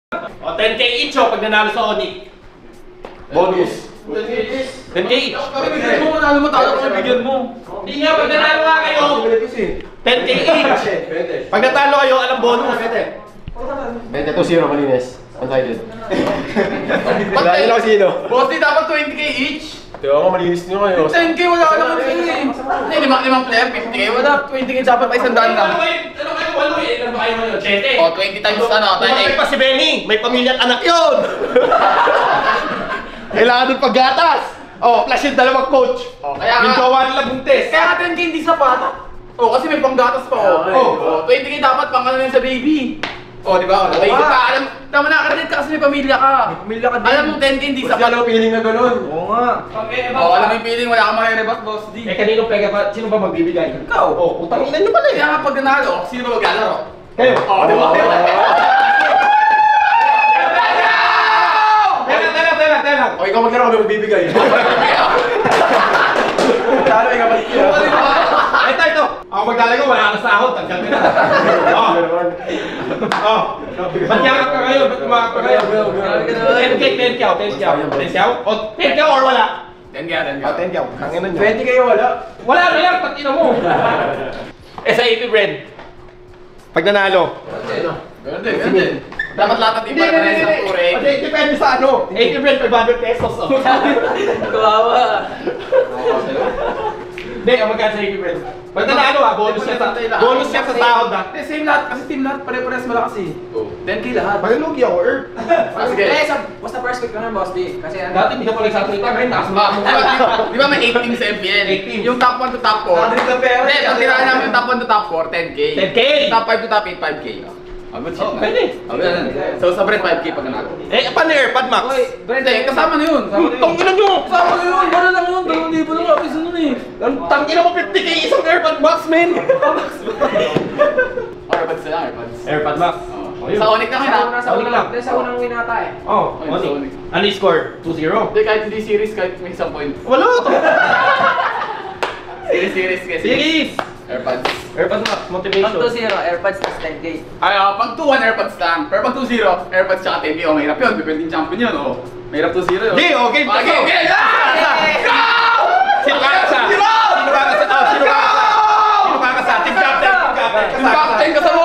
O, 10k each o pag nanalo sa Onyx. Bonus. 10k each. Bigyan mo, manalo mo tayo kung bigyan mo. Hindi nga, pag nanalo nga kayo, 10k each. Pag natalo kayo, alam bonus. 20-2-0 malinis. One-sided. Wala lang sino. Boss, di dapat 20k each. Kaya ako malinis nyo kayo. 10k wala ka naman sa'yo eh. Hindi, limang player, 50k. Wala, 20k dapat pa isang daan lang. Ano kayo, walo eh. Ilan ba kayo ngayon? 7. O, 20 times ano, Tumatay pa si Benny. May pamilya at anak yun. Kailangan doon paggatas. Oh, plus yung dalawang coach. Kaya yung nga- gawa nila buntes. Kaya 10k hindi sapat. O, kasi may panggatas pa o. 20k dapat pang ano yun sa baby. O, di ba? Naisip ka, alam, tama nakakarinig ka kasi may pamilya ka. May pamilya ka din. Alam mo 10k hindi Kasi sapat. alam feeling na gano'n. Oo nga. O, alam mo yung feeling, wala kang makirebas, boss D. Eh, kanino pega pa? Sino ba magbibigay? Ikaw. Oh, utang ina nyo pala eh. Kaya nga pag nanalo, sino ba maglalaro? Kayo. O, di ba? Tena. O ikaw maglaro kami magbibigay. Lalo, ikaw magbibigay. Ito. Ako magdalago, wala ka sa sahod. Tanggal ka na. Oh. Ba't yakap ka ngayon? Ba't umakap ka ngayon? 10k or wala? 10k. 10k. Tangin na nyo. 20 kayo wala. Wala na yan, pati na mo. Eh sa AP Bread. Pag nanalo. Ganun din. Dapat lahat natin para-pares ng turing. Hindi, depende sa ano. AP Bread, 500 pesos. Kawawa. Hindi, ang magkano sa AP Bread. Pag nanalo bonus siya sa sahod ah. Hindi, same lahat. Kasi team lahat, pare-pares malakas eh. 10k lahat. Pag-lugi ako, Sige. Basta first pick lang boss D. Kasi ano? Dati hindi ka pala nagsasalita, ngayon nakasama mo. Di ba may 8 teams sa MPL? 8 teams. Yung top 1 to top 4. Hindi, pag tirahan namin yung top 1 to top 4, 10k. 10K. Top 5 to top 8, 5k. Good shit na. Pwede. So sa Brent, 5k pag nanalo. Eh, paano AirPod Max? Hindi, kasama na yun. Tangina nyo! Kasama na yun. Gano'n lang yun. 2,000 lang kapis nun eh. Tangina mo 50k isang AirPod Max, men! Airpods na lang, Airpods. AirPod Max. Sa Onyx na kita. Sa unang win ata eh. Oh, Onyx. Onyx. Ano yung score? 2-0? Hindi, kahit hindi series, kahit may isang point. Wala to! Series kasi. Series! Airpods. AirPod Max, Pag motivation. 2-0, AirPods plus 10k. Ay, pag 2-1 Airpods lang. Pero pag 2-0, Airpods tsaka 10k, mahirap yun. Depending champion yun, Mahirap 2-0 yun. Hindi, okay. Okay! Sino kakasa? Sino kakasa? Sino kakasa? Team captain! Team captain! Yung captain kasama